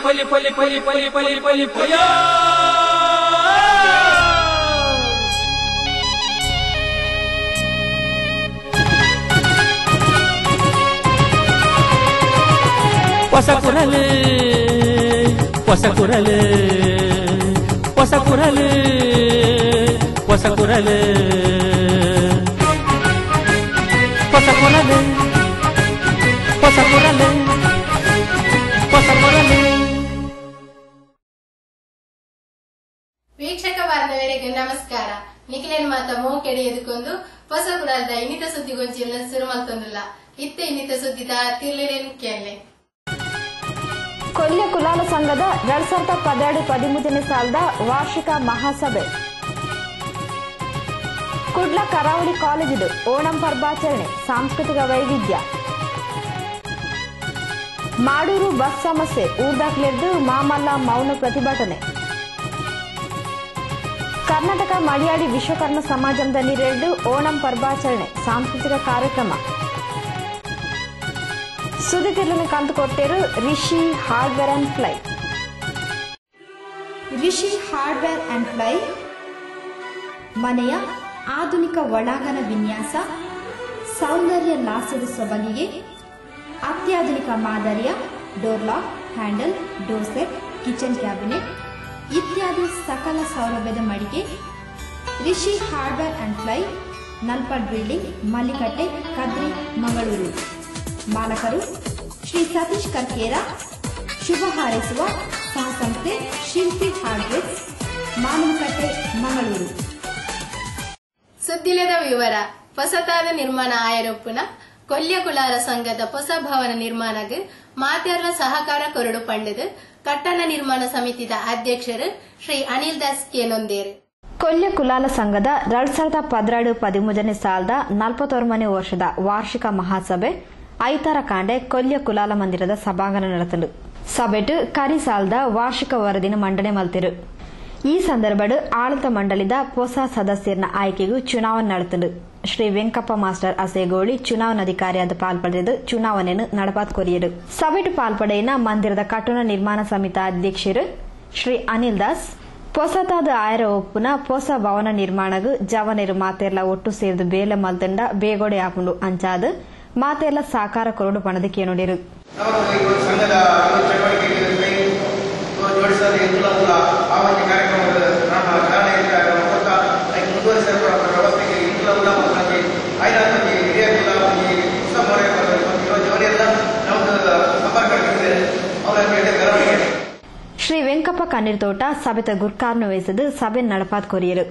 ಪಲಿ ಪಲಿ ಪಲಿ ಪಲಿ ಪಲಿ ಪಲಿ ಪಯ ಹೊಸ ಕುರಲು ಹೊಸ ಕುರಲು ಹೊಸ ಕುರಲು ಹೊಸ ಕುರಲು ಹೊಸ ಕುರಲು ಹೊಸ ಕುರಲು ಹೊಸ ಕುರಲು. ವೀಕ್ಷಕ ಬಾಂಧವರಿಗೆ ನಮಸ್ಕಾರ. ನಿಖಿಲೇನ್ ಮಾತ ಮೋಕೆಡೆ ಎದುಕೊಂದು ಹೊಸ ಕುಡಲ್ದ ಇನ್ನಿತ ಸುದ್ದಿಗೊಂಚಿಲ್ಲ ಸುರುಮಲ್ತೊಂದುಲ್ಲ ಇತ್ತ ಇನ್ನಿತ ಸುದ್ದಿದ ತಿರ್ಲಿರೇನು ಕೇಳಲೆ. ಕೊಲ್ಯ ಕುಲಾಲ ಸಂಘದ 2012-13ನೇ ಸಾಲದ ವಾರ್ಷಿಕ ಮಹಾಸಭೆ ಕುಡ್ಲ ಕರಾವಳಿ ಕಾಲೇಜಿದು ಓಣಂ ಪರ್ವಾಚರಣೆ ಸಾಂಸ್ಕೃತಿಕ ವೈವಿಧ್ಯ. ಮಾಡೂರು ಬಸ್ ಸಮಸ್ಯೆ ಊರ್ದಾಕ್ಲೆದ್ದು ಮಾಮಲ್ಲ ಮೌನ ಪ್ರತಿಭಟನೆ. ಕರ್ನಾಟಕ ಮಡಿಯಾಡಿ ವಿಶ್ವಕರ್ಮ ಸಮಾಜಂದಲ್ಲಿ 2 ಓಣಂ ಪರ್ವಾಚರಣೆ ಸಾಂಸ್ಕೃತಿಕ ಕಾರ್ಯಕ್ರಮ. ಸುದ್ದಿ ತಿರುಳಿನ ಕಂತು ಕೊಟ್ಟರು Rishi hardware and ply. Rishi hardware and ply ಮನೆಯ ಆಧುನಿಕ ಒಳಾಂಗಣ ವಿನ್ಯಾಸ, ಸೌಂದರ್ಯ ಲಾಸದ ಸೊಬಗಿಗೆ ಅತ್ಯಾಧುನಿಕ ಮಾದರಿಯ door lock, handle, door set, kitchen cabinet ಇತ್ಯಾದಿ ಸಕಲ ಸೌಲಭ್ಯದ ಮಳಿಗೆ Rishi hardware and ply, Nalpad building, Mallikatte, Kadri, Mangaluru. ಮಾಲಕರು ಶ್ರೀ ಸತೀಶ್ ಕರ್ಕೇರ. ಶುಭ ಹಾರೈಸುವ ಸಹಸಂಸ್ಥೆ ಶಿಲ್ಪಿ ಹಾರ್ಡ್ವೇರ್, ಮಾನವಕಟ್ಟೆ, ಮಂಗಳೂರು. ಸುದ್ದಿಲದ ವಿವರ. ಹೊಸತಾದ ನಿರ್ಮಾಣ ಆಯರೊಪ್ಪುನ ಕೊಲ್ಯ ಕುಲಾಲ ಸಂಘದ ಹೊಸ ಭವನ ನಿರ್ಮಾಣಕ್ಕೆ ಮಾತೆಯರ ಸಹಕಾರ ಕೊರಡು ಪಂಡದು ಕಟ್ಟಡ ನಿರ್ಮಾಣ ಸಮಿತಿದ ಅಧ್ಯಕ್ಷರು ಶ್ರೀ ಅನಿಲ್ ದಾಸ್ ಕೇನೊಂದೇರು. ಕೊಲ್ಯ ಕುಲಾಲ ಸಂಘದ 2012-13ನೇ ಸಾಲದ 41ನೇ ವರ್ಷದ ವಾರ್ಷಿಕ ಮಹಾಸಭೆ ಐತಾರ ಕಾಂಡೆ ಕೊಲ್ಯ ಕುಲಾಲ ಮಂದಿರದ ಸಭಾಂಗಣ ನಡೆತಲು ಸಭೆಟು ಕರಿ ಸಾಲದ ವಾರ್ಷಿಕ ವರದಿನ ಮಂಡನೆ ಮಲ್ತಿರು. ಈ ಸಂದರ್ಭಡು ಆಡಳಿತ ಮಂಡಳಿದ ಹೊಸ ಸದಸ್ಯರ ಆಯ್ಕೆಗೂ ಚುನಾವಣೆ ನಡೆತಲು ಶ್ರೀ ವೆಂಕಪ್ಪ ಮಾಸ್ಟರ್ ಅಸೇಗೋಳಿ ಚುನಾವಣಾಧಿಕಾರಿಯಾದ ಪಾಲ್ಪಡೆದು ಚುನಾವಣೆಯನ್ನು ನಡಪಾತ್ ಕೊರಿಯರು. ಸಭೆಟು ಪಾಲ್ಪಡೆಯಿನ ಮಂದಿರದ ಕಟ್ಟಡ ನಿರ್ಮಾಣ ಸಮಿತಿ ಅಧ್ಯಕ್ಷರು ಶ್ರೀ ಅನಿಲ್ ದಾಸ್ ಹೊಸತಾದ ಆಯರ ಒಪ್ಪುನ ಹೊಸ ಭವನ ನಿರ್ಮಾಣಗೂ ಜವನೇರು ಮಾತೆರ್ಲ ಒಟ್ಟು ಸೇರಿದು ಬೇಲೆ ಮಲ್ತಂಡ ಬೇಗೋಡೆ ಹಾಕೊಂಡು ಅಂಚಾದು ಮಾತೆಲ್ಲ ಸಾಕಾರ ಕೊರಡು ಪಣದಕ್ಕೆ ನೋಡಿರು. ಶ್ರೀ ವೆಂಕಪ್ಪ ಕಣ್ಣೀರ್ ತೋಟ ಸಭೆತ ಗುರ್ಕಾರ್ನು ವಹಿಸಿದ್ದು ಸಭೆ ನಡಪಾತ್ ಕೊರಿಯರು.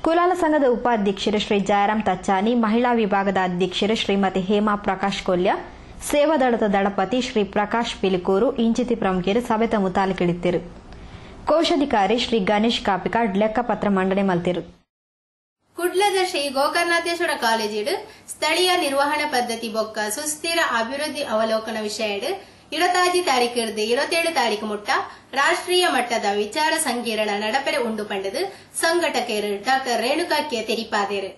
ಕುಲಾಲ ಸಂಘದ ಉಪಾಧ್ಯಕ್ಷರು ಶ್ರೀ ಜಯರಾಮ್ ತಚ್ಚಾನಿ, ಮಹಿಳಾ ವಿಭಾಗದ ಅಧ್ಯಕ್ಷರು ಶ್ರೀಮತಿ ಹೇಮಾ ಪ್ರಕಾಶ್ ಕೊಲ್ಯ, ಸೇವಾದಳದ ದಳಪತಿ ಶ್ರೀ ಪ್ರಕಾಶ್ ಪಿಲಿಕೂರು ಇಂಚಿತಿ ಪ್ರಮುಖರು ಸಭೆತ ಮುತಾಲಿಕಿಳಿತಿರು. ಕೋಶಾಧಿಕಾರಿ ಶ್ರೀ ಗಣೇಶ್ ಕಾಪಿಕಾಡ್ ಲೆಕ್ಕಪತ್ರ ಮಂಡನೆ ಮಲ್ತಿರು. ಕುಡ್ಲದ ಶ್ರೀ ಗೋಕರ್ಣಾಥೇಶ್ವರ ಕಾಲೇಜಿಡು ಸ್ಥಳೀಯ ನಿರ್ವಹಣಾ ಪದ್ಧತಿ ಬೊಕ್ಕ ಸುಸ್ಥಿರ ಅಭಿವೃದ್ಧಿ ಅವಲೋಕನ ವಿಷಯಡು 27 ತಾರೀಕಿರ್ದು 27 ತಾರೀಕು ಮುಟ್ಟ ರಾಷ್ಟ್ರೀಯ ಮಟ್ಟದ ವಿಚಾರ ಸಂಕಿರಣ ನಡಪೆರೆ ಉಂಡು ಪಂಡದು ಸಂಘಟಕರು ಡಾಕ್ಟರ್ ರೇಣುಕಾ ಕೆ ತೆರಿಪಾದೇರು.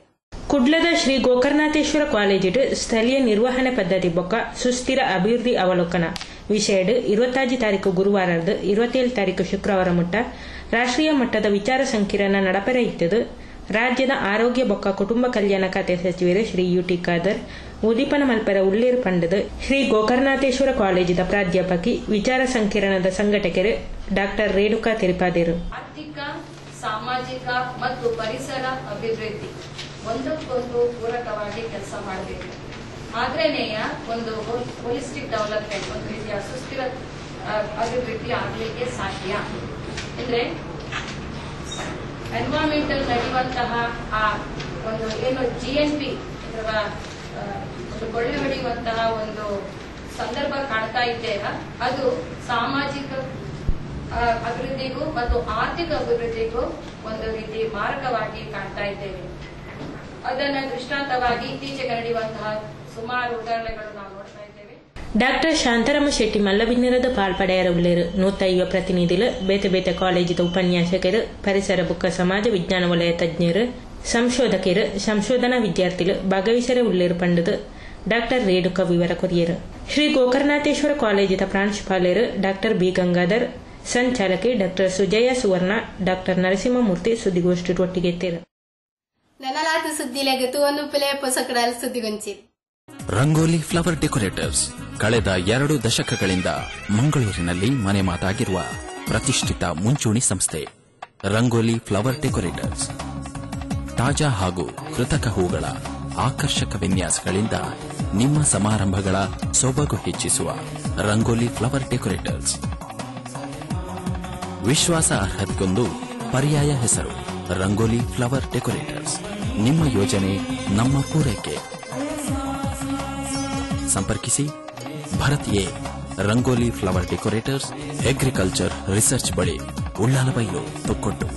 ಕುಡ್ಲದ ಶ್ರೀ ಗೋಕರ್ಣಾಥೇಶ್ವರ ಕಾಲೇಜಿಡು ಸ್ಥಳೀಯ ನಿರ್ವಹಣಾ ಪದ್ಧತಿ ಬೊಕ್ಕ ಸುಸ್ಥಿರ ಅಭಿವೃದ್ಧಿ ಅವಲೋಕನ ವಿಷಯಡು 27 ತಾರೀಕು ಗುರುವಾರದ್ದು 27 ತಾರೀಕು ಶುಕ್ರವಾರ ಮುಟ್ಟ ರಾಷ್ಟ್ರೀಯ ಮಟ್ಟದ ವಿಚಾರ ಸಂಕಿರಣ ನಡಪೆರೆ ಇತ್ತದು ರಾಜ್ಯದ ಆರೋಗ್ಯ ಬೊಕ್ಕ ಕುಟುಂಬ ಕಲ್ಯಾಣ ಖಾತೆ ಸಚಿವರು ಶ್ರೀ ಯುಟಿ ಖಾದರ್, ಉದೀಪನ ಮಲ್ಪರ ಉಳ್ಳೇರು ಪಂಡದ ಶ್ರೀ ಗೋಕರ್ಣಾಥೇಶ್ವರ ಕಾಲೇಜಿದ ಪ್ರಾಧ್ಯಾಪಕಿ ವಿಚಾರ ಸಂಕಿರಣದ ಸಂಘಟಕರು ಡಾಕ್ಟರ್ ರೇಣುಕಾ ತೆರಿಪಾದೇರು. ಆರ್ಥಿಕ, ಸಾಮಾಜಿಕ ಮತ್ತು ಪರಿಸರ ಅಭಿವೃದ್ಧಿ ಒಂದಕ್ಕೊಂದು ಪೂರಕವಾಗಿ ಕೆಲಸ ಮಾಡಬೇಕು. ಆದ್ರೇನೆಯ ಒಂದು ಹೋಲಿಸ್ಟಿಕ್ ಡೆವಲಪ್ಮೆಂಟ್, ಒಂದು ರೀತಿಯ ಸುಸ್ಥಿರ ಅಭಿವೃದ್ಧಿ ಆಗಲಿಕ್ಕೆ ಸಾಧ್ಯ. ಅಂದ್ರೆ ಎನ್ವೈರನ್ಮೆಂಟಲ್ ನಡೆಯುವಂತಹ ಆ ಒಂದು ಏನು GNP ಅಥವಾ ಒಂದು ಕೊಳ್ಳೆ ಹೊಡೆಯುವಂತಹ ಒಂದು ಸಂದರ್ಭ ಕಾಣ್ತಾ ಇದ್ದೇವೆ, ಅದು ಸಾಮಾಜಿಕ ಅಭಿವೃದ್ಧಿಗೂ ಮತ್ತು ಆರ್ಥಿಕ ಅಭಿವೃದ್ಧಿಗೂ ಒಂದು ರೀತಿ ಮಾರಕವಾಗಿ ಕಾಣ್ತಾ ಇದ್ದೇವೆ. ಅದನ್ನ ದೃಷ್ಟಾಂತವಾಗಿ ಇತ್ತೀಚೆಗೆ ನಡೆಯುವಂತಹ ಸುಮಾರು ಉದಾಹರಣೆಗಳು ನಾವು ನೋಡ್ತಾ ಇದ್ದೇವೆ. ಡಾಕ್ಟರ್ ಶಾಂತಾರಾಮ ಶೆಟ್ಟಿ ಮಲ್ಲಬಿನ್ನರದ ಪಾಲ್ಪಡೆಯರ ಉಳ್ಳೇರು ನೂತ ಯುವ ಪ್ರತಿನಿಧಿಗಳು ಬೇತೆ ಬೇತೆ ಕಾಲೇಜಿದ ಉಪನ್ಯಾಸಕರು, ಪರಿಸರ ಬುಕ್ಕ ಸಮಾಜ ವಿಜ್ಞಾನ ವಲಯ ತಜ್ಞರು, ಸಂಶೋಧಕರು, ಸಂಶೋಧನಾ ವಿದ್ಯಾರ್ಥಿಗಳು ಭಾಗವಹಿಸರ ಉಳ್ಳೇರು ಪಂಡದು ಡಾಕ್ಟರ್ ರೇಣುಕಾ ವಿವರ ಕೊರಿಯರು. ಶ್ರೀ ಗೋಕರ್ಣಾಥೇಶ್ವರ ಕಾಲೇಜಿದ ಪ್ರಾಂಶುಪಾಲರು ಡಾಕ್ಟರ್ ಬಿ ಗಂಗಾಧರ್, ಸಂಚಾಲಕಿ ಡಾಕ್ಟರ್ ಸುಜಯ ಸುವರ್ಣ, ಡಾಕ್ಟರ್ ನರಸಿಂಹಮೂರ್ತಿ ಸುದ್ದಿಗೋಷ್ಠಿ ಒಟ್ಟಿಗೆ ಎತ್ತಿರು. ನನಲಾದ ಸುದ್ದಿಲೆಗೆ ತೂವನ್ನು ಪುಲೆ ಪೊಸಕಡಾಲ ಸುದ್ದಿಗೊಂಚಿ. ರಂಗೋಲಿ ಫ್ಲವರ್ ಡೆಕೋರೇಟರ್ಸ್ ಕಳೆದ 2 ದಶಕಗಳಿಂದ ಮಂಗಳೂರಿನಲ್ಲಿ ಮನೆ ಮಾತಾಗಿರುವ ಪ್ರತಿಷ್ಠಿತ ಮುಂಚೂಣಿ ಸಂಸ್ಥೆ. ರಂಗೋಲಿ ಫ್ಲವರ್ ಡೆಕೋರೇಟರ್ಸ್ ತಾಜಾ ಹಾಗೂ ಕೃತಕ ಹೂಗಳ ಆಕರ್ಷಕ ವಿನ್ಯಾಸಗಳಿಂದ ನಿಮ್ಮ ಸಮಾರಂಭಗಳ ಸೊಬಗು ಹೆಚ್ಚಿಸುವ ರಂಗೋಲಿ ಫ್ಲವರ್ ಡೆಕೋರೇಟರ್ಸ್. ವಿಶ್ವಾಸ ಅರ್ಹತೆಗೊಂದು ಪರ್ಯಾಯ ಹೆಸರು ರಂಗೋಲಿ ಫ್ಲವರ್ ಡೆಕೋರೇಟರ್ಸ್. ನಿಮ್ಮ ಯೋಜನೆ ನಮ್ಮ ಪೂರೈಕೆ. ಸಂಪರ್ಕಿಸಿ Bharat A Rangoli flower decorators, agriculture research ಬಳಿ, Ullalabailu, Thokkottu.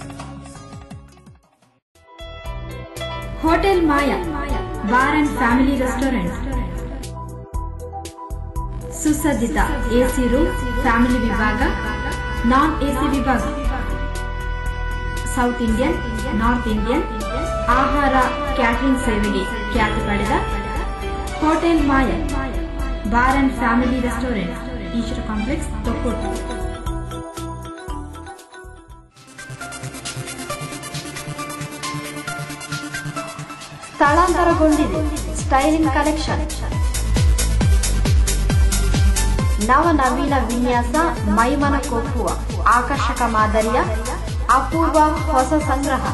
Hotel Maya bar and family restaurant. ಸುಸಜ್ಜಿತ ಎಸಿ ರೂಮ್, ಫ್ಯಾಮಿಲಿ ವಿಭಾಗ, ನಾನ್ ಎಸಿ ವಿಭಾಗ, ಸೌತ್ ಇಂಡಿಯನ್, ನಾರ್ತ್ ಇಂಡಿಯನ್ ಆಹಾರ ಕ್ಯಾಟರಿಂಗ್ ಸೇವೆಗೆ ಖ್ಯಾತಿ ಪಡೆದ hotel Maya bar and family restaurant, Eshwara complex, Thokkottu. ಸ್ಥಳಾಂತರಗೊಂಡಿದೆ ಸ್ಟೈಲಿಂಗ್ ಕಲೆಕ್ಷನ್. ನವನವೀನ ವಿನ್ಯಾಸ, ಮೈಮನ ಕೊಪ್ಪುವ ಆಕರ್ಷಕ ಮಾದರಿಯ ಅಪೂರ್ವ ಹೊಸ ಸಂಗ್ರಹ.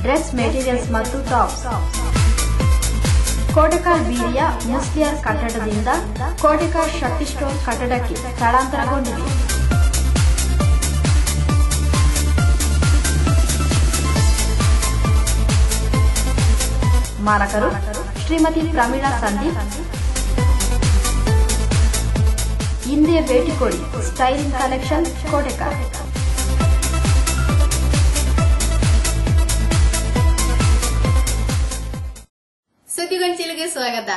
ಡ್ರೆಸ್ ಮೆಟೀರಿಯಲ್ಸ್ ಮತ್ತು ಟಾಪ್ಸ್. ಕೋಟೆಕಾಲ್ ಬೀದಿಯ ಮುಸ್ಲಿಯರ್ ಕಟ್ಟಡದಿಂದ ಕೋಟೆಕಾಲ್ ಶಕ್ತಿ ಸ್ಟೋರ್ ಕಟ್ಟಡಕ್ಕೆ ಸ್ಥಳಾಂತರಗೊಂಡಿದೆ. ಮಾರಕರು ಶ್ರೀಮತಿ ಪ್ರಮೀಳಾ ಸಂದೀಪ್. ಹಿಂದೆ ಭೇಟಿ ಕೊಡಿ. Styling collection, ಕೋಟೆಕಾಲ್. ಸುದ್ದಿಗೊಂಚಿಲಿಗೆ ಸ್ವಾಗತ.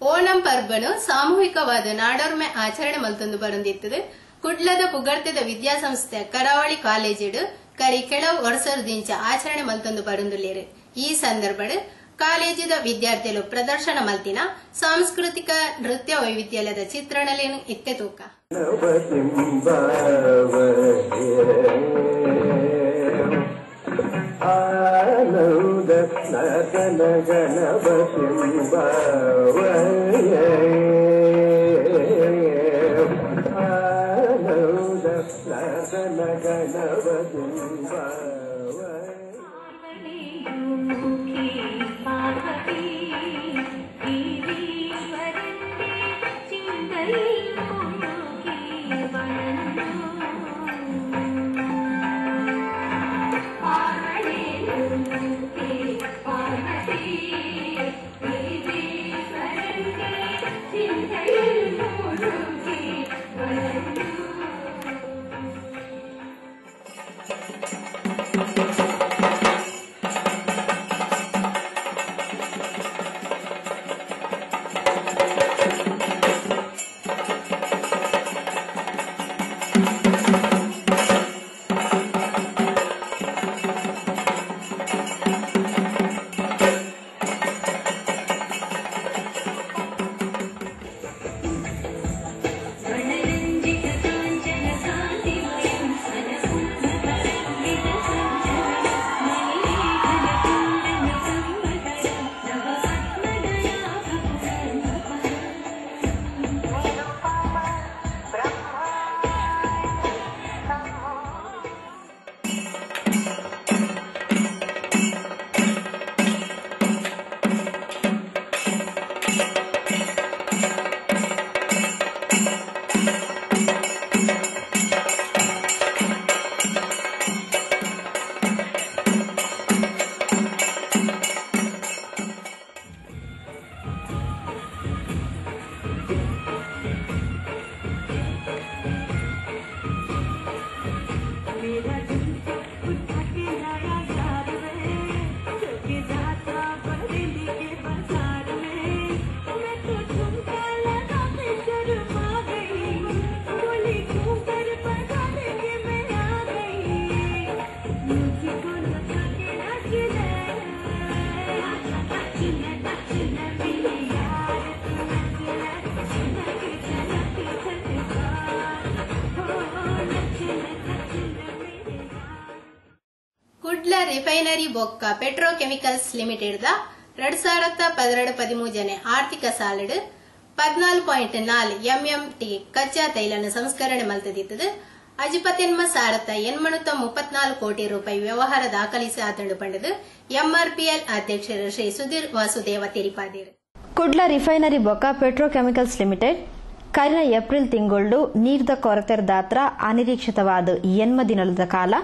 ಓಣಂ ಪರ್ಬನು ಸಾಮೂಹಿಕವಾದ ನಾಡೋರ್ಮೆ ಆಚರಣೆ ಮಲ್ತೊಂದು ಬರುಂದಿತ್ತದು. ಕುಡ್ಲದ ಪುಗಡ್ತದ ವಿದ್ಯಾಸಂಸ್ಥೆ ಕರಾವಳಿ ಕಾಲೇಜಿಡು ಕರಿ ಕೆಲವು ವರ್ಷದಿಂದ ಆಚರಣೆ ಮಲ್ತೊಂದು ಬರುಂದುಲ್ಲೇರು. ಈ ಸಂದರ್ಭಡ್ ಕಾಲೇಜಿದ ವಿದ್ಯಾರ್ಥಿಗಳು ಪ್ರದರ್ಶನ ಮಲ್ತಿನ ಸಾಂಸ್ಕೃತಿಕ ನೃತ್ಯ ವೈವಿಧ್ಯಲದ ಚಿತ್ರಣಲೇನು ಇತ್ತೆ ತೂಕ. Thank you. ರಿಫೈನರಿ ಬೊಕ್ಕ ಪೆಟ್ರೋಕೆಮಿಕಲ್ಸ್ ಲಿಮಿಟೆಡ್ 2012-13 ಆರ್ಥಿಕ ಸಾಲಿಡ್ 14.4 MMT ಕಚ್ಚಾ ತೈಲನ್ನು ಸಂಸ್ಕರಣೆ ಮಲ್ತದಿತ್ತದು ಅಜಿಪತೆನ್ಮ ಸಾರತ 834 ಕೋಟಿ ರೂಪಾಯಿ ವ್ಯವಹಾರ ದಾಖಲಿಸಿ ಆತಂಡು ಪಂಡದು MRPL ಅಧ್ಯಕ್ಷರು ಶ್ರೀ ಸುಧೀರ್ ವಾಸುದೇವ ತಿಳಿಪಾದಿರು. ಕುಡ್ಲ ರಿಫೈನರಿ ಬೊಕ್ಕ ಪೆಟ್ರೋಕೆಮಿಕಲ್ಸ್ ಲಿಮಿಟೆಡ್ ಕರಿನ ಏಪ್ರಿಲ್ ತಿಂಗಳು ನೀರಿದ ಕೊರತೆರ ದಾತ್ರ ಅನಿರೀಕ್ಷಿತವಾದ 8 ದಿನದ ಕಾಲ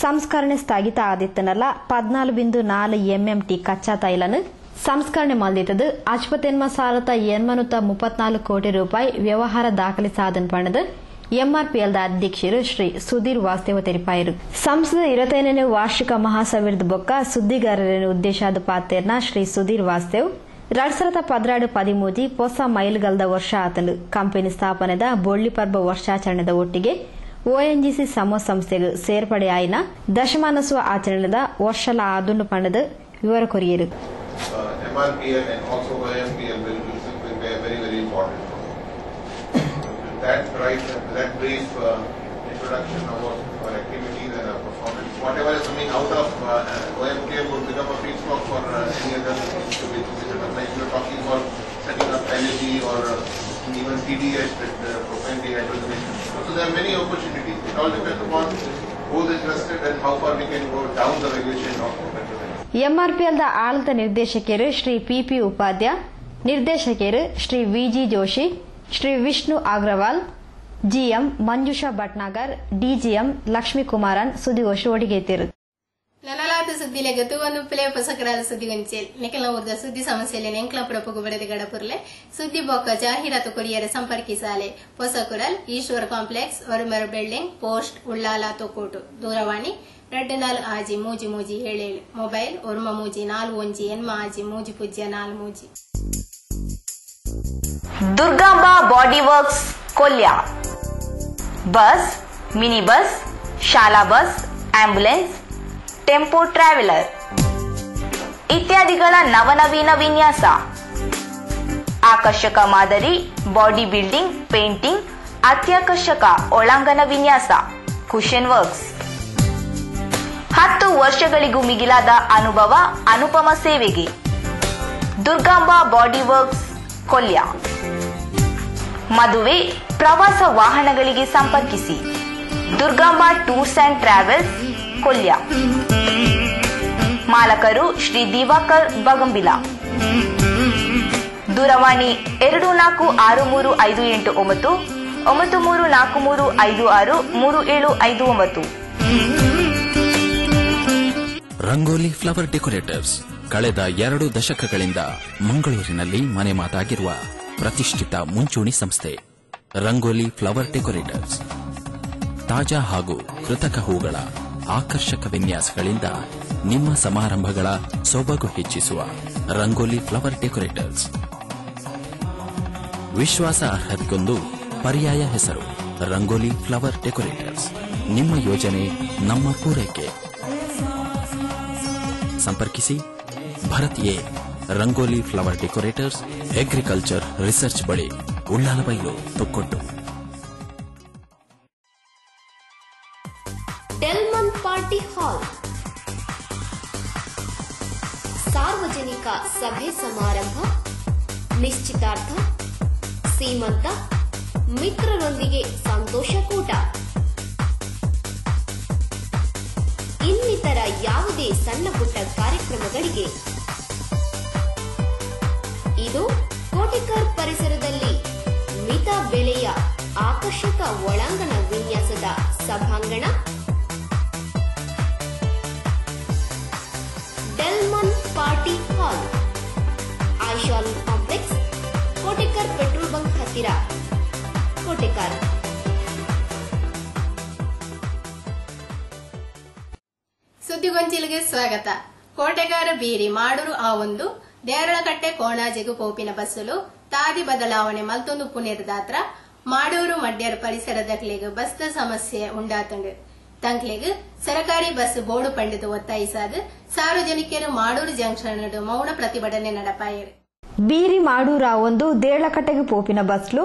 ಸಂಸ್ಕರಣೆ ಸ್ಥಗಿತ ಆದಿತ್ತನಲ್ಲ 14.4 MMT ಕಚ್ಚಾ ತೈಲನ್ನು ಸಂಸ್ಕರಣೆ ಮಲ್ದಿತ್ತದು ಅಜ್ಪತೆನ್ಮ ಸಾರತ 834 ಕೋಟಿ ರೂಪಾಯಿ ವ್ಯವಹಾರ ದಾಖಲಿಸಾದನ್ ಪಣದ MRPL ಅಧ್ಯಕ್ಷರು ಶ್ರೀ ಸುಧೀರ್ ವಾಸ್ತವ ತೆರಿಪಾಯರು. ಸಂಸದ 25ನೇ ವಾರ್ಷಿಕ ಮಹಾಸಭೆದ ಬೊಕ್ಕ ಸುದ್ದಿಗಾರರನ್ನು ಉದ್ದೇಶಾದ ಪಾತೆರ್ನ ಶ್ರೀ ಸುಧೀರ್ ವಾಸ್ತವ್ 2013 ಹೊಸ ಮೈಲ್ಗಲ್ದ ವರ್ಷ ಆತನು ಕಂಪನಿ ಸ್ಥಾಪನೆದ ಬೊಳ್ಳಿ ಪರ್ಬ ವರ್ಷಾಚರಣೆದ ಒಟ್ಟಿಗೆ ONGC ಸಮೂಹ ಸಂಸ್ಥೆಗೆ ಸೇರ್ಪಡೆ ಆಯ್ನ ದಶಮಾನೋತ್ಸವ ಆಚರಣೆದ ವರ್ಷಲ ಆದುಂಡು ಪಂಡದ ವಿವರ courier. MRPL and also OMPL will be very, very important. That brief introduction about our activities and our performance. Whatever is coming out of OMPL would become a feedstock for any other to be like we are talking about setting up LNG or even PDH, propane dehydrogenation. So there are many opportunities. It all depends upon who is interested and how far we can go down the value chain of petrochemicals. MRPL ಆಡಳಿತ ನಿರ್ದೇಶಕರು Shri PP Upadhya, ನಿರ್ದೇಶಕರು Shri VG Joshi, Shri Vishnu Agarwal, GM Manjusha Bhatnagar, DGM Lakshmi Kumaran ಸುದ್ದಿಗೋಷ್ಠಿ ಒಡಿಗೆತ್ತಿರು. ನನಲಾದ ಸುದ್ದಿಲೆ ಗತುವನ್ನು ಪಿಲೆ ಪೊಸಕರಾದ ಸುದ್ದಿಗೊಂಚೇಲ್ ನೆಕಲ ಊರ್ದ ಸುದ್ದಿ ಸಮಸ್ಯೆಲೆ ನೆಂಕ್ಲ ಪ್ರಪುಗು ಬರೆದ ಗಡಪುರ್ಲೆ ಸುದ್ದಿ ಬೊಕ್ಕ ಜಾಹೀರಾತು ಕೊರಿಯರೆ ಸಂಪರ್ಕಿಸಾಲೆ ಪೊಸಕುರಲ್ ಈಶ್ವರ್ ಕಾಂಪ್ಲೆಕ್ಸ್ ಒರುಮರ ಬಿಲ್ಡಿಂಗ್ ಪೋಸ್ಟ್ ಉಳ್ಳಾಲ ತೊಕ್ಕೋಟು ದೂರವಾಣಿ 24 ಆಜಿ ಮೂಜಿ ಮೂಜಿ 77 ಮೊಬೈಲ್ ಒರುಮ ಮೂಜಿ 41 ಎನ್ಮ ಆಜಿ ಮೂಜಿ ಪೂಜ್ಯ 4 ಮೂಜಿ. Durgamba body works Kolya bus, mini bus, ಶಾಲಾ ಬಸ್, ಆಂಬ್ಯುಲೆನ್ಸ್, ಟೆಂಪೋ ಟ್ರಾವೆಲರ್ ಇತ್ಯಾದಿಗಳ ನವನವೀನ ವಿನ್ಯಾಸ, ಆಕರ್ಷಕ ಮಾದರಿ, ಬಾಡಿ ಬಿಲ್ಡಿಂಗ್, ಪೇಂಟಿಂಗ್, ಅತ್ಯಾಕರ್ಷಕ ಒಳಾಂಗಣ ವಿನ್ಯಾಸ, ಕುಶನ್ ವರ್ಕ್ಸ್. 10 ವರ್ಷಗಳಿಗೂ ಮಿಗಿಲಾದ ಅನುಭವ, ಅನುಪಮ ಸೇವೆಗೆ ದುರ್ಗಾಂಬ ಬಾಡಿ ವರ್ಕ್ಸ್ ಕೊಲ್ಯ. ಮದುವೆ, ಪ್ರವಾಸ ವಾಹನಗಳಿಗೆ ಸಂಪರ್ಕಿಸಿ Durgamba tours and travels Kolya. ಮಾಲಕರು ಶ್ರೀ ದಿವಾಕರ್ ಬಗಂಬಿಲ. ದೂರವಾಣಿ 246358 9343563759. ರಂಗೋಲಿ ಫ್ಲವರ್ ಡೆಕೋರೇಟರ್ಸ್ ಕಳೆದ 2 ದಶಕಗಳಿಂದ ಮಂಗಳೂರಿನಲ್ಲಿ ಮನೆ ಮಾತಾಗಿರುವ ಪ್ರತಿಷ್ಠಿತ ಮುಂಚೂಣಿ ಸಂಸ್ಥೆ ರಂಗೋಲಿ ಫ್ಲವರ್ ಡೆಕೋರೇಟರ್ಸ್. ತಾಜಾ ಹಾಗೂ ಕೃತಕ ಹೂಗಳ ಆಕರ್ಷಕ ವಿನ್ಯಾಸಗಳಿಂದ ನಿಮ್ಮ ಸಮಾರಂಭಗಳ ಸೊಬಗು ಹೆಚ್ಚಿಸುವ ರಂಗೋಲಿ ಫ್ಲವರ್ ಡೆಕೋರೇಟರ್ಸ್. ವಿಶ್ವಾಸ ಅರ್ಹತೆಗೊಂದು ಪರ್ಯಾಯ ಹೆಸರು ರಂಗೋಲಿ ಫ್ಲವರ್ ಡೆಕೋರೇಟರ್ಸ್. ನಿಮ್ಮ ಯೋಜನೆ ನಮ್ಮ ಪೂರೈಕೆ. ಸಂಪರ್ಕಿಸಿ Bharat A Rangoli flower decorators, agriculture research ಬಳಿ, ಉಳ್ಳಾಲಬೈಲು, ತೊಕ್ಕೊಟ್ಟು. ಡೆಲ್ಮನ್ ಪಾರ್ಟಿ ಹಾಲ್ ಸಾರ್ವಜನಿಕ ಸಭೆ ಸಮಾರಂಭ, ನಿಶ್ಚಿತಾರ್ಥ, ಸೀಮಂತ, ಮಿತ್ರರೊಂದಿಗೆ ಸಂತೋಷಕೂಟ, ಇನ್ನಿತರ ಯಾವುದೇ ಸಣ್ಣ ಪುಟ್ಟ ಕಾರ್ಯಕ್ರಮಗಳಿಗೆ ಇದು ಕೋಟೆಕರ್ ಪರಿಸರದಲ್ಲಿ ಮಿತ ಬೆಲೆಯ ಆಕರ್ಷಕ ಒಳಾಂಗಣ ವಿನ್ಯಾಸದ ಸಭಾಂಗಣ. ಡೆಲ್ಮನ್ ಪಾರ್ಟಿ ಹಾಲ್, ಆಯಿಷಾಲ್ ಕಾಂಪ್ಲೆಕ್ಸ್, ಕೋಟೆಕರ್ ಪೆಟ್ರೋಲ್ ಬಂಕ್ ಹತ್ತಿರ, ಕೋಟೆಕರ್. ಸುದ್ದಿಗೊಂಚಿಲಿಗೆ ಸ್ವಾಗತ. ಕೋಟೆಗಾರ ಬೀರಿ ಮಾಡೂರು ಆ ಒಂದು ದೇರಳಕಟ್ಟೆ ಕೋಣಾಜೆಗು ಪೋಪಿನ ಬಸ್ಸುಲು ತಾದಿ ಬದಲಾವಣೆ ಮಲ್ತೊಂದು ಪುನರ್ದಾತ್ರ ಮಾಡೂರು ಮಡ್ಯರ ಪರಿಸರದಕ್ಲೆಗ್ ಬಸ್ದ ಸಮಸ್ಯೆ ಉಂಡಾತಂಡು ತಂಕ್ಲೆಗ್ ಸರಕಾರಿ ಬಸ್ ಬೋರ್ಡು ಪಂಡಿತು ಒತ್ತಾಯಿಸಾದ ಸಾರ್ವಜನಿಕರು ಮಾಡೂರು ಜಂಕ್ಷನ್ ಮೌನ ಪ್ರತಿಭಟನೆ ನಡಪಾಯರು. ಬೀರಿ ಮಾಡೂರ ಒಂದು ದೇರಳಕಟ್ಟೆಗೆ ಪೋಪಿನ ಬಸ್ಲು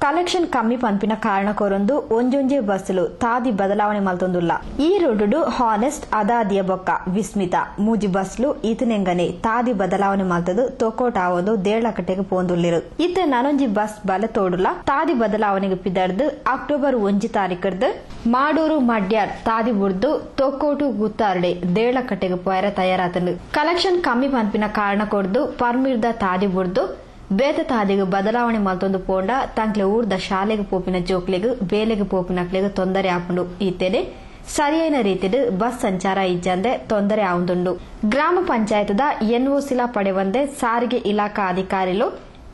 ಕಲೆಕ್ಷನ್ ಕಮ್ಮಿ ಪಂಪಿನ ಕಾರಣ ಕೊರೊಂದು ಒಂಜೊಂಜೆ ಬಸ್ಸುಲು ತಾದಿ ಬದಲಾವಣೆ ಮಲ್ತೊಂದುಲ್ಲ. ಈ ರೋಡು ಹಾನೆಸ್ಟ್ ಅದಾದಿಯ ಬೊಕ್ಕ ವಿಸ್ಮಿತ ಮೂಜಿ ಬಸ್ಲು ಈತನೆಂಗನೆ ತಾದಿ ಬದಲಾವಣೆ ಮಲ್ತದು ತೊಕೋಟ ಆವೊಂದು ದೇಳಕಟ್ಟೆಗೆ ಪೋಂದುಲ್ಲಿರು. ಇತ್ತ ನನೊಂಜಿ ಬಸ್ ಬಲೆ ತೋಡುಲ್ಲ ತಾದಿ ಬದಲಾವಣೆಗೆ ಪಿದರ್ದು ಅಕ್ಟೋಬರ್ 1 ತಾರೀಕರ್ದು ಮಾಡೂರು ಮಡ್ಯಾರ್ ತಾದಿ ಬುಡ್ದು ತೊಕ್ಕೋಟು ಗುತ್ತಾರ್ಡೆ ದೇಳಕಟ್ಟೆಗೆ ಪೋಯರ ತಯಾರಾತಂದು. ಕಲೆಕ್ಷನ್ ಕಮ್ಮಿ ಪಂಪಿನ ಕಾರಣ ಕೊಡ್ದು ಪರ್ಮಿರ್ದ ತಾದಿ ಬುಡ್ದು ಬೇತ ತಾದಿಗೆ ಬದಲಾವಣೆ ಮಲ್ತೊಂದು ಪೋಂಡ ತಂಕ್ಲೆ ಊರ್ದ ಶಾಲೆಗೆ ಪೋಪಿನ ಜೋಕ್ಲೆಗ್ ಬೇಲೆಗೆ ಪೋಪಿನಕ್ಲೆಗ್ ತೊಂದರೆ ಆಪುಂಡು. ಈತೆನೆ ಸರಿಯಾದ ರೀತಿಡ್ ಬಸ್ ಸಂಚಾರ ಇಜ್ಜಂದೆ ತೊಂದರೆ ಆವುಂದುಂಡು. ಗ್ರಾಮ ಪಂಚಾಯತದ ಎನ್ಒಸಿಲ ಪಡೆವಂದೆ ಸಾರಿಗೆ ಇಲಾಖಾ ಅಧಿಕಾರಿಲು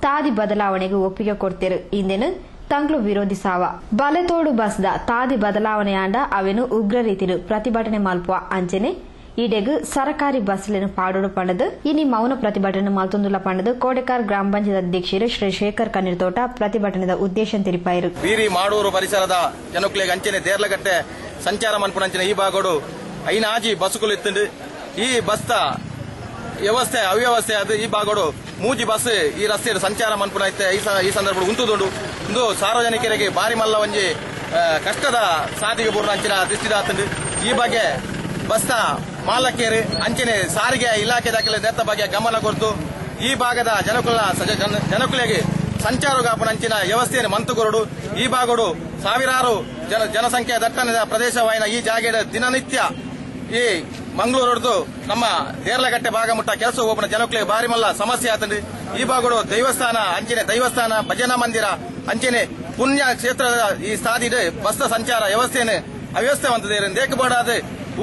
ತಾದಿ ಬದಲಾವಣೆಗೆ ಒಪ್ಪಿಗೆ ಕೊಡ್ತಿರು. ಇಂದೇನು ತಂಕ್ಲು ವಿರೋಧಿಸಾವ ಬಲೆತೋಡು ಬಸ್ದ ತಾದಿ ಬದಲಾವಣೆ ಆಂಡ ಅವೇನು ಉಗ್ರ ರೀತಿಡು ಪ್ರತಿಭಟನೆ ಮಲ್ಪುವ ಅಂಚೆನೆ ಈಡೆಗ್ ಸರಕಾರಿ ಬಸ್ಲೇನು ಪಾಡೋಡು ಪಂಡದು ಇನಿ ಮೌನ ಪ್ರತಿಭಟನೆ ಮಲ್ತೊಂದುಲ್ಲ ಪಂಡದು ಕೋಟೆಕಾರ್ ಗ್ರಾಮ ಪಂಚಾಯತ್ ಅಧ್ಯಕ್ಷರು ಶ್ರೀ ಶೇಖರ್ ಕಣ್ಣೀರ್ತೋಟ ಪ್ರತಿಭಟನೆದ ಉದ್ದೇಶ ತಿರುಪಾಯಿರು. ಬೀರಿ ಮಾಡೂರು ಪರಿಸರದ ಜನಕ್ಲೆಗ್ ಅಂಚನೆ ದೇರ್ಲಗಟ್ಟೆ ಸಂಚಾರ ಮನ್ಪುನಂಚಿನ ಈ ಭಾಗೋಡು ಐನಾಜಿ ಬಸ್ಸುಗಳು ಇತ್ತುಂಡು ಈ ಬಸ್ತ ವ್ಯವಸ್ಥೆ ಅವ್ಯವಸ್ಥೆ ಅದು ಈ ಭಾಗೋಡು ಮೂಜಿ ಬಸ್ ಈ ರಸ್ತೆ ಸಂಚಾರ ಮನ್ಪುನ ಐತೆ ಈ ಸಂದರ್ಭ ಉಂತುದುಂಡು ಇಂದು ಸಾರ್ವಜನಿಕರಿಗೆ ಬಾರಿ ಮಲ್ಲ ಒಂಜಿ ಕಷ್ಟದ ಸಾಧಿಗೆ ಬೂರ್ನ ಅಂಚಿನ ದೃಷ್ಟಿದಾತುಂಡು. ಈ ಬಗ್ಗೆ ಬಸ್ನ ಮಾಲಕೇರು ಅಂಚನೆ ಸಾರಿಗೆ ಇಲಾಖೆ ದಾಖಲೆ ನೆತ್ತ ಬಗ್ಗೆ ಗಮನ ಕೊಟ್ಟು ಈ ಭಾಗದ ಜನಕುಲೆಗೆ ಸಂಚಾರಗಾಪನ ಅಂಚಿನ ವ್ಯವಸ್ಥೆಯನ್ನು ಮಂತುಗೊರಡು ಈ ಭಾಗಡು ಸಾವಿರಾರು ಜನಸಂಖ್ಯೆ ದಟ್ಟಣದ ಪ್ರದೇಶವಾಯಿನ ಈ ಜಾಗೆಡ ದಿನನಿತ್ಯ ಈ ಮಂಗಳೂರು ನಮ್ಮ ದೇರ್ಲಗಟ್ಟೆ ಭಾಗ ಮುಟ್ಟ ಕೆಲಸ ಹೋಗೋಣ ಜನಕುಲೆಗೆ ಬಾರಿ ಮಲ್ಲ ಸಮಸ್ಯೆ ಆತಂದು. ಈ ಭಾಗಡು ದೈವಸ್ಥಾನ ಭಜನಾ ಮಂದಿರ ಅಂಚನೆ ಪುಣ್ಯ ಕ್ಷೇತ್ರದ ಈ ಸಾದಿಡ್ ಬಸ್ ಸಂಚಾರ ವ್ಯವಸ್ಥೆಯನ್ನು ಅವ್ಯವಸ್ಥೆವಂತದೆ ದೇಕಬೋಡಾದ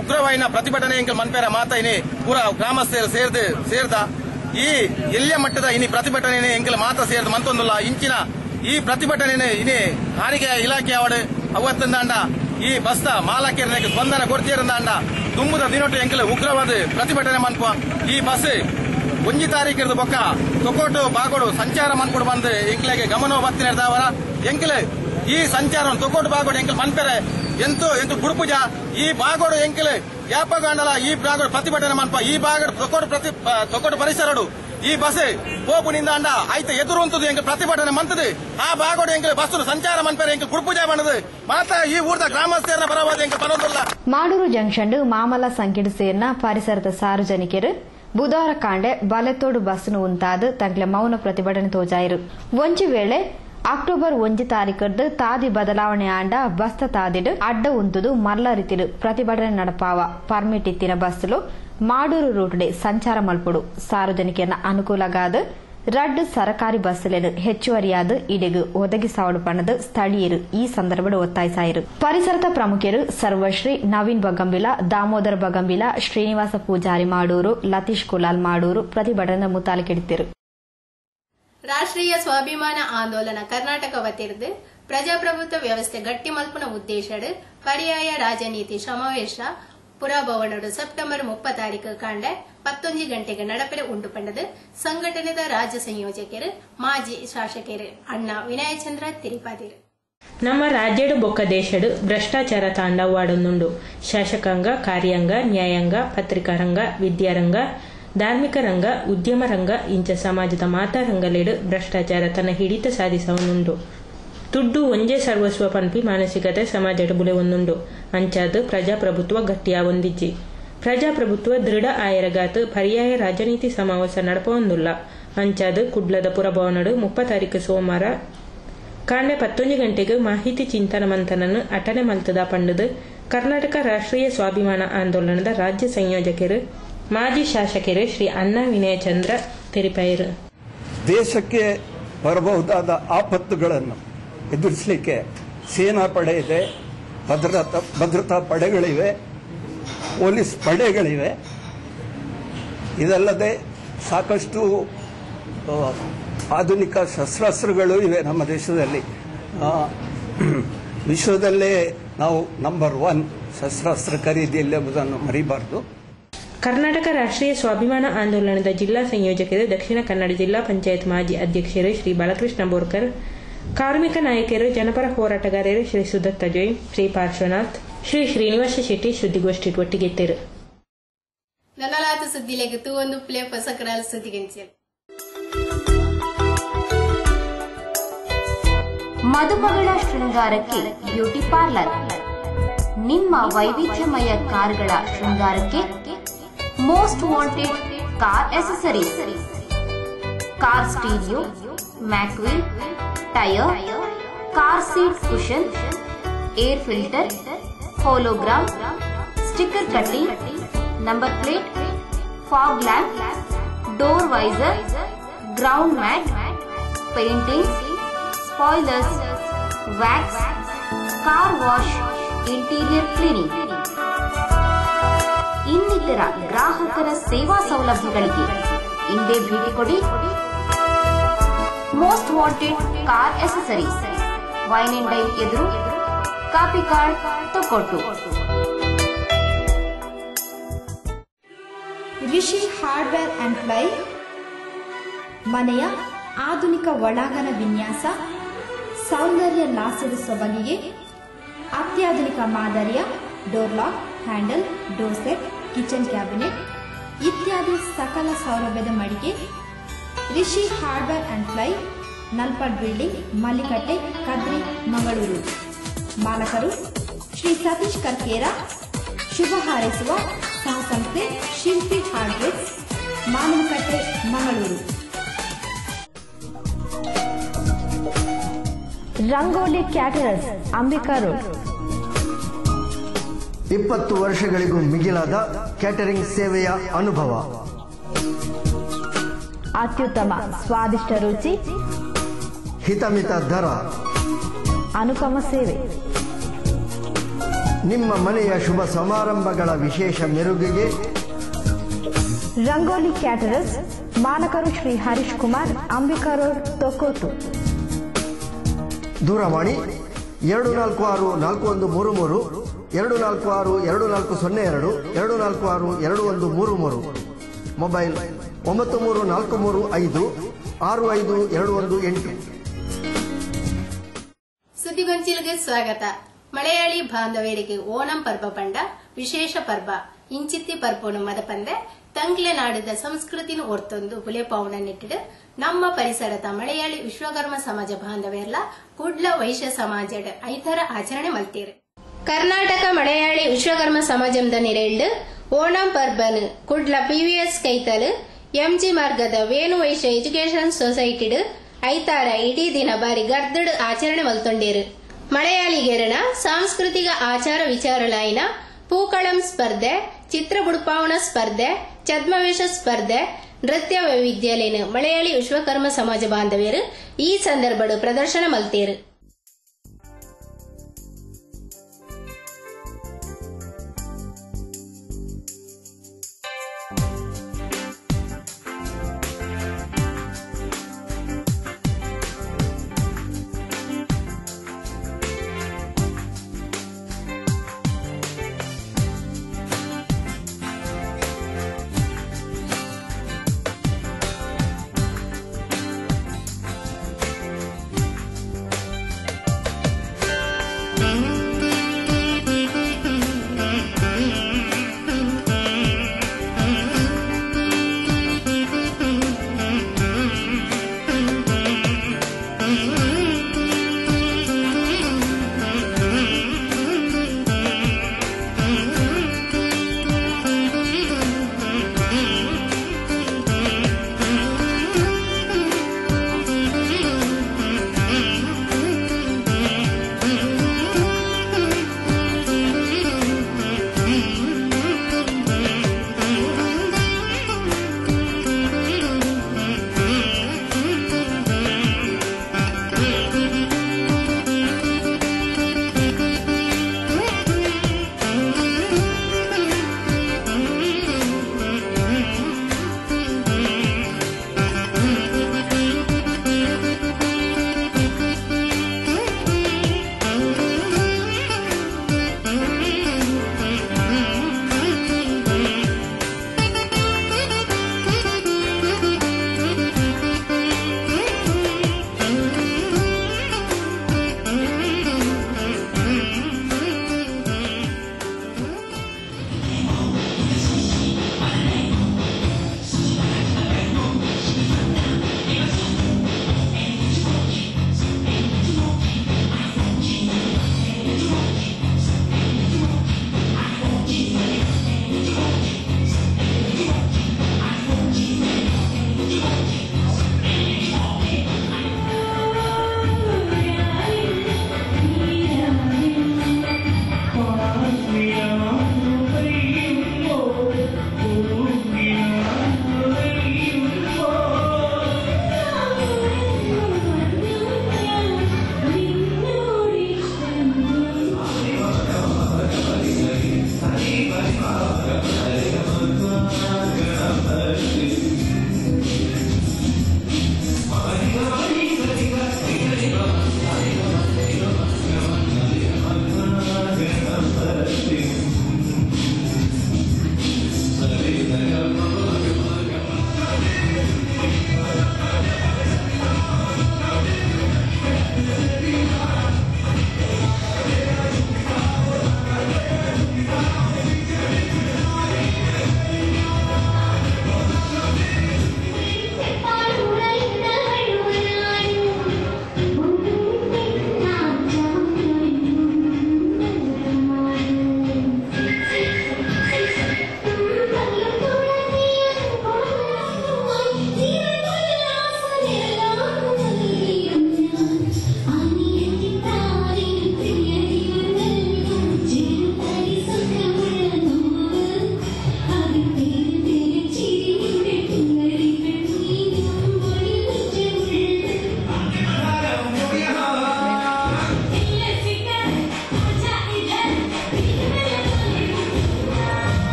ಉಗ್ರವಾಯಿನ ಪ್ರತಿಭಟನೆ ಎಂಕಲ್ ಮನ್ಪೇರ ಮಾತಾಯಿನಿ ಪೂರ ಗ್ರಾಮಸ್ಥರು ಸೇರ್ದ ಈ ಎಲ್ಲಿಯ ಮಟ್ಟದ ಇನಿ ಪ್ರತಿಭಟನೆ ಎಂಕಲ್ ಮಾತ ಸೇರ್ದು ಮಂತೊಂದುಲ್ಲ ಇಂಚಿನ ಈ ಪ್ರತಿಭಟನೆ ಇನಿ ಸಾರಿಗೆ ಇಲಾಖೆ ಅವಡು ಅವತ್ತಂದಾಂಡ ಈ ಬಸ್ತ ಮಾಲಕೇರನಿಗೆ ಸ್ಪಂದನ ಕೊಡ್ತೀರಂದಾಂಡ ತುಂಬುದ ದಿನೊಟ್ಟು ಎಂಕಲ್ ಉಗ್ರವಾದ ಪ್ರತಿಭಟನೆ ಮನ್ಪುವ ಈ ಬಸ್ 1 ತಾರೀಕಿರ್ದು ಬೊಕ್ಕ ತೊಕೋಟು ಬಾಗೋಡು ಸಂಚಾರ ಮನ್ಕೊಡು ಬಂದು ಎಂಕ್ಲೆಗೆ ಗಮನ ಬತ್ತಿನವರ ಎಂಕಲ್ ಈ ಸಂಚಾರ ತೊಕೋಟು ಬಾಗೋಡು ಎಂಕಲ್ ಮನ್ಪೇರೆ ಎಂತು ಗುಡುಪುಜ ಈ ಬಾಗೋಡು ಎಂಕಲ್ ಯಾಪಗಾಂಡಲ ಈ ಬಾಗೋಡು ಪ್ರತಿಭಟನೆ ಮನ್ಪ ಈ ಬಾಗೋಡು ತೊಕೋಟು ಪರಿಸರಡು ಈ ಬಸ್ ಪೋಪುನಿಂದ ಅಂಡ ಆಯ್ತ ಎದುರು ಅಂತದ್ದು ಎಂಕಲ್ ಪ್ರತಿಭಟನೆ ಮಂತದು ಆ ಬಾಗೋಡು ಎಂಕಲ್ ಬಸ್ ಸಂಚಾರ ಮನ್ಪೇರೆ ಎಂಕಲ್ ಗುಡುಪುಜ ಬಂದದು ಮಾತಾ ಈ ಊರ್ದ ಗ್ರಾಮಸ್ಥರನ್ನ ಬರವಾದ ಎಂಕಲ್ ಬರೋದಿಲ್ಲ. ಮಾಡೂರು ಜಂಕ್ಷನ್ ಮಾಮಲ ಸಂಕಿಡು ಸೇರ್ನ ಪರಿಸರದ ಸಾರ್ವಜನಿಕರು ಬುಧವಾರ ಕಾಂಡೆ ಬಲೆತೋಡು ಬಸ್ನು ಉಂತಾದು ತಂಕ್ಲೆ ಮೌನ ಪ್ರತಿಭಟನೆ ತೋಜಾಯಿರು. ಒಂಜಿ ವೇಳೆ ಅಕ್ಟೋಬರ್ 1 ತಾರೀಕರ್ದು ತಾದಿ ಬದಲಾವಣೆ ಆಂಡ ಬಸ್ತ ತಾದಿಡು ಅಡ್ಡ ಉಂತುದು ಮಲ್ಲ ರೀತಿಡು ಪ್ರತಿಭಟನೆ ನಡಪಾವ ಪರ್ಮಿಟ್ ಇತ್ತಿನ ಬಸ್ಲು ಮಾಡೂರು ರೂಟ್ಡೆ ಸಂಚಾರ ಮಲ್ಪುಡು ಸಾರ್ವಜನಿಕರ ಅನುಕೂಲಗಾದ ರಡ್ಡು ಸರಕಾರಿ ಬಸ್ಲೇನು ಹೆಚ್ಚುವರಿಯಾದ ಇಡೆಗು ಒದಗಿಸಾವಡು ಪಣದು ಸ್ಥಳೀಯರು ಈ ಸಂದರ್ಭ ಒತ್ತಾಯಿಸಾಯಿರು. ಪರಿಸರದ ಪ್ರಮುಖರು ಸರ್ವಶ್ರೀ ನವೀನ್ ಬಗಂಬಿಲ, ದಾಮೋದರ ಬಗಂಬಿಲ, ಶ್ರೀನಿವಾಸ ಪೂಜಾರಿ ಮಾಡೂರು, ಲತೀಶ್ ಕುಲಾಲ್ ಮಾಡೂರು ಪ್ರತಿಭಟನೆ ಮುತಾಲಿಕೆಡಿತಿರು. ರಾಷ್ಟ್ರೀಯ ಸ್ವಾಭಿಮಾನ ಆಂದೋಲನ ಕರ್ನಾಟಕ ವತಿರ್ದು ಪ್ರಜಾಪ್ರಭುತ್ವ ವ್ಯವಸ್ಥೆ ಗಟ್ಟಿ ಮಲ್ಪುನ ಉದ್ದೇಶಡ್ ಪರ್ಯಾಯ ರಾಜನೀತಿ ಸಮಾವೇಶ ಪುರಭವನಡು ಸೆಪ್ಟೆಂಬರ್ 30 ಕಾಂಡೆ 11 ಗಂಟೆಗೆ ನಡಪೆರೆ ಉಂಟು ಪಂಡದು ಸಂಘಟನೆದ ರಾಜ್ಯ ಸಂಯೋಜಕರು ಮಾಜಿ ಶಾಸಕರು ಅಣ್ಣ ವಿನಯಚಂದ್ರ ತಿರುಪಾದಿರು. ನಮ್ಮ ರಾಜ್ಯಡು ಬೊಕ್ಕ ದೇಶಡು ಭ್ರಷ್ಟಾಚಾರ ತಾಂಡವಾಡುಂಡು. ಶಾಸಕಾಂಗ, ಕಾರ್ಯಾಂಗ, ನ್ಯಾಯಾಂಗ, ಪತ್ರಿಕಾರಂಗ, ವಿದ್ಯಾರಂಗ, ಧಾರ್ಮಿಕ ರಂಗ, ಉದ್ಯಮ ರಂಗ ಇಂಚ ಸಮಾಜದ ಮಾತಾರಂಗಲೇಡು ಭ್ರಷ್ಟಾಚಾರ ತನ್ನ ಹಿಡಿತ ಸಾಧಿಸವನುಂಡು. ದುಡ್ಡು ಒಂಜೇ ಸರ್ವಸ್ವ ಪನ್ಪಿ ಮಾನಸಿಕತೆ ಸಮಾಜದ ಬುಲೆ ಒಂದುಂಡು. ಅಂಚಾದು ಪ್ರಜಾಪ್ರಭುತ್ವ ಗಟ್ಟಿಯ ಒಂದಿಜ್ಜಿ. ಪ್ರಜಾಪ್ರಭುತ್ವ ದೃಢ ಆಯರಗಾತು ಪರ್ಯಾಯ ರಾಜನೀತಿ ಸಮಾವೇಶ ನಡಪೊಂದುಲ್ಲ. ಅಂಚಾದು ಕುಡ್ಲದ ಪುರಭವನಡು 30 ಸೋಮವಾರ ಕಾಂಡೆ 11 ಗಂಟೆಗೆ ಮಾಹಿತಿ ಚಿಂತನ ಮಂಥನನ್ನು ಅಟನೆ ಮಲ್ತದ ಪಂಡದು ಕರ್ನಾಟಕ ರಾಷ್ಟ್ರೀಯ ಸ್ವಾಭಿಮಾನ ಆಂದೋಲನದ ರಾಜ್ಯ ಸಂಯೋಜಕರು ಮಾಜಿ ಶಾಸಕರು ಶ್ರೀ ಅಣ್ಣ ವಿನಯಚಂದ್ರ ತೆರಿಪಾಯರು. ದೇಶಕ್ಕೆ ಬರಬಹುದಾದ ಆಪತ್ತುಗಳನ್ನು ಎದುರಿಸಲಿಕ್ಕೆ ಸೇನಾ ಪಡೆ ಇದೆ, ಭದ್ರತಾ ಪಡೆಗಳಿವೆ, ಪೊಲೀಸ್ ಪಡೆಗಳಿವೆ. ಇದಲ್ಲದೆ ಸಾಕಷ್ಟು ಆಧುನಿಕ ಶಸ್ತ್ರಾಸ್ತ್ರಗಳು ಇವೆ ನಮ್ಮ ದೇಶದಲ್ಲಿ. ವಿಶ್ವದಲ್ಲೇ ನಾವು ನಂಬರ್ 1 ಶಸ್ತ್ರಾಸ್ತ್ರ ಖರೀದಿಯಲ್ಲಿ ಎಂಬುದನ್ನು ಮರಿಬಾರದು. ಕರ್ನಾಟಕ ರಾಷ್ಟ್ರೀಯ ಸ್ವಾಭಿಮಾನ ಆಂದೋಲನದ ಜಿಲ್ಲಾ ಸಂಯೋಜಕರು ದಕ್ಷಿಣ ಕನ್ನಡ ಜಿಲ್ಲಾ ಪಂಚಾಯತ್ ಮಾಜಿ ಅಧ್ಯಕ್ಷರು ಶ್ರೀ ಬಾಲಕೃಷ್ಣ ಬೋರ್ಕರ್, ಕಾರ್ಮಿಕ ನಾಯಕರು, ಜನಪರ ಹೋರಾಟಗಾರರು ಶ್ರೀ ಸುದತ್ತ ಜೋಯ್, ಶ್ರೀ ಪಾರ್ಶ್ವನಾಥ್, ಶ್ರೀ ಶ್ರೀನಿವಾಸ ಶೆಟ್ಟಿ ಸುದ್ದಿಗೋಷ್ಠಿ ಒಟ್ಟಿಗೆತ್ತರು. ನನ್ನಲಾತ ಸುದ್ದಿಲೆಗೆ ತೂವೊಂದು ಪ್ಲೇ ಪೊಸಕರಾಲ ಸುದ್ದಿಗೆಂಚಲ್ ಮದುಮಗಳ ಶೃಂಗಾರಕ್ಕೆ ಬ್ಯೂಟಿ ಪಾರ್ಲರ್, ನಿಮ್ಮ ವೈವಿಧ್ಯಮಯ ಕಾರ್ಗಳ ಶೃಂಗಾರಕ್ಕೆ most wanted car accessories, car stereo, mag wheel, tyre, car seat cushion, air filter, hologram, sticker cutting, number plate, fog lamp, door visor, ground mat, painting, spoilers, wax, car wash, interior cleaning ಇನ್ನಿತರ ಗ್ರಾಹಕರ ಸೇವಾ ಸೌಲಭ್ಯಗಳಿಗೆ ಇಂದೇ ಭೇಟಿ ಕೊಡಿ. Most wanted car accessories, wine and dine ಎದುರು, Kapikad, Thokkottu. Rishi hardware and ply, ಮನೆಯ ಆಧುನಿಕ ಒಳಾಂಗಣ ವಿನ್ಯಾಸ, ಸೌಂದರ್ಯ ಲಾಸದ ಸೊಬಗಿಗೆ ಅತ್ಯಾಧುನಿಕ ಮಾದರಿಯ door lock, handle, door set, kitchen cabinet ಇತ್ಯಾದಿ ಸಕಲ ಸೌಲಭ್ಯದ ಮಳಿಗೆ Rishi hardware and ply, Nalpad building, Mallikatte, Kadri, Mangaluru. ಮಾಲಕರು ಶ್ರೀ ಸತೀಶ್ ಕರ್ಕೇರ. ಶುಭ ಹಾರೈಸುವ ಸಹಸಂಸ್ಥೆ Shilpi hardware, Manavakatte, Mangaluru. Rangoli caterers, Ambika road. 20 ವರ್ಷಗಳಿಗೂ ಮಿಗಿಲಾದ ಕ್ಯಾಟರಿಂಗ್ ಸೇವೆಯ ಅನುಭವ, ಅತ್ಯುತ್ತಮ ಸ್ವಾದಿಷ್ಟ ರುಚಿ, ಹಿತಮಿತ ದರ, ಅನುಪಮ ಸೇವೆ. ನಿಮ್ಮ ಮನೆಯ ಶುಭ ಸಮಾರಂಭಗಳ ವಿಶೇಷ ಮೆರುಗಿಗೆ ರಂಗೋಲಿ ಕ್ಯಾಟರರ್ಸ್, ಮಾಲಕರು ಶ್ರೀ ಹರೀಶ್ ಕುಮಾರ್, ಅಂಬಿಕಾ ರೋಡ್, ತೊಕ್ಕೊಟ್ಟು. ದೂರವಾಣಿ 24641332, 246240, 24622133. ಮೊಬೈಲ್ 9343565218. ಸುದ್ದಿಗೊಂಚಿಲಿಗೆ ಸ್ವಾಗತ. ಮಲಯಾಳಿ ಬಾಂಧವರಿಗೆ ಓಣಂ ಪರ್ಬ ಪಂಡ ವಿಶೇಷ ಪರ್ಬ ಇಂಚಿತ್ತಿ ಪರ್ಪೋನು ಮದ ಪಂದೆ ತಂಗ್ಲೆ ನಾಡಿದ ಸಂಸ್ಕೃತಿನ ಒರ್ತೊಂದು ಹುಲೆ ಪೌಣನಿಟ್ಟಿಡು ನಮ್ಮ ಪರಿಸರದ ಮಲಯಾಳಿ ವಿಶ್ವಕರ್ಮ ಸಮಾಜ ಬಾಂಧವೆಲ್ಲ ಕುಡ್ಲ ವೈಶ್ಯ ಸಮಾಜದ ಐತರ ಆಚರಣೆ ಮಲ್ತೀರು. ಕರ್ನಾಟಕ ಮಲಯಾಳಿ ವಿಶ್ವಕರ್ಮ ಸಮಾಜದ ನಿರೆಲ್ಡು ಓಣಂ ಪರ್ಬನ್ ಕುಡ್ಲ PVS ಕೈತಲು MG ಮಾರ್ಗದ ವೇಣು ವೈಶ್ಯ ಎಜುಕೇಶನ್ ಸೊಸೈಟಿಡ್ ಐತಾರ ಇಡೀ ದಿನ ಬಾರಿ ಗರ್ದಡ್ ಆಚರಣೆ ಮಲ್ತೊಂಡೇರು. ಮಲಯಾಳಿಗೆರನ ಸಾಂಸ್ಕೃತಿಕ ಆಚಾರ ವಿಚಾರಲಾಯಿನ ಪೂಕಳಂ ಸ್ಪರ್ಧೆ, ಚಿತ್ರ ಬುಡ್ಪಾವಣ ಸ್ಪರ್ಧೆ, ಛದ್ಮವೇಷ ಸ್ಪರ್ಧೆ, ನೃತ್ಯ ವೈವಿಧ್ಯಾಲಯನ ಮಲಯಾಳಿ ವಿಶ್ವಕರ್ಮ ಸಮಾಜ ಬಾಂಧವ್ಯರು ಈ ಸಂದರ್ಭದ ಪ್ರದರ್ಶನ ಮಲ್ತೇರು.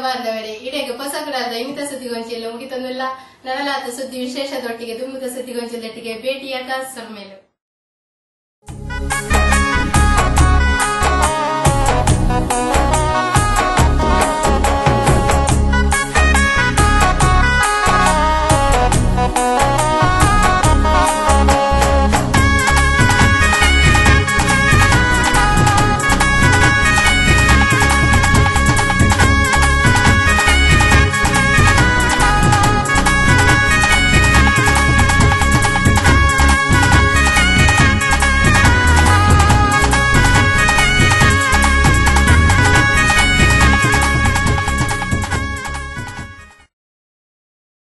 ಬಾಂಧವರೇ, ಇಡೆಗೆ ಹೊಸಗುರಾದ ಇಂಥ ಸುದ್ದಿಗೊಂಚಿಯಲ್ಲಿ ಮುಗಿತೊಂದಿಲ್ಲ. ನನಲಾದ ಸುದ್ದಿ ವಿಶೇಷದೊಟ್ಟಿಗೆ ದುಮ್ಮದ ಸುದ್ದಿಗೊಂಚಲೊಟ್ಟಿಗೆ ಭೇಟಿಯಾದ ಸಮ್ಮೇಳು.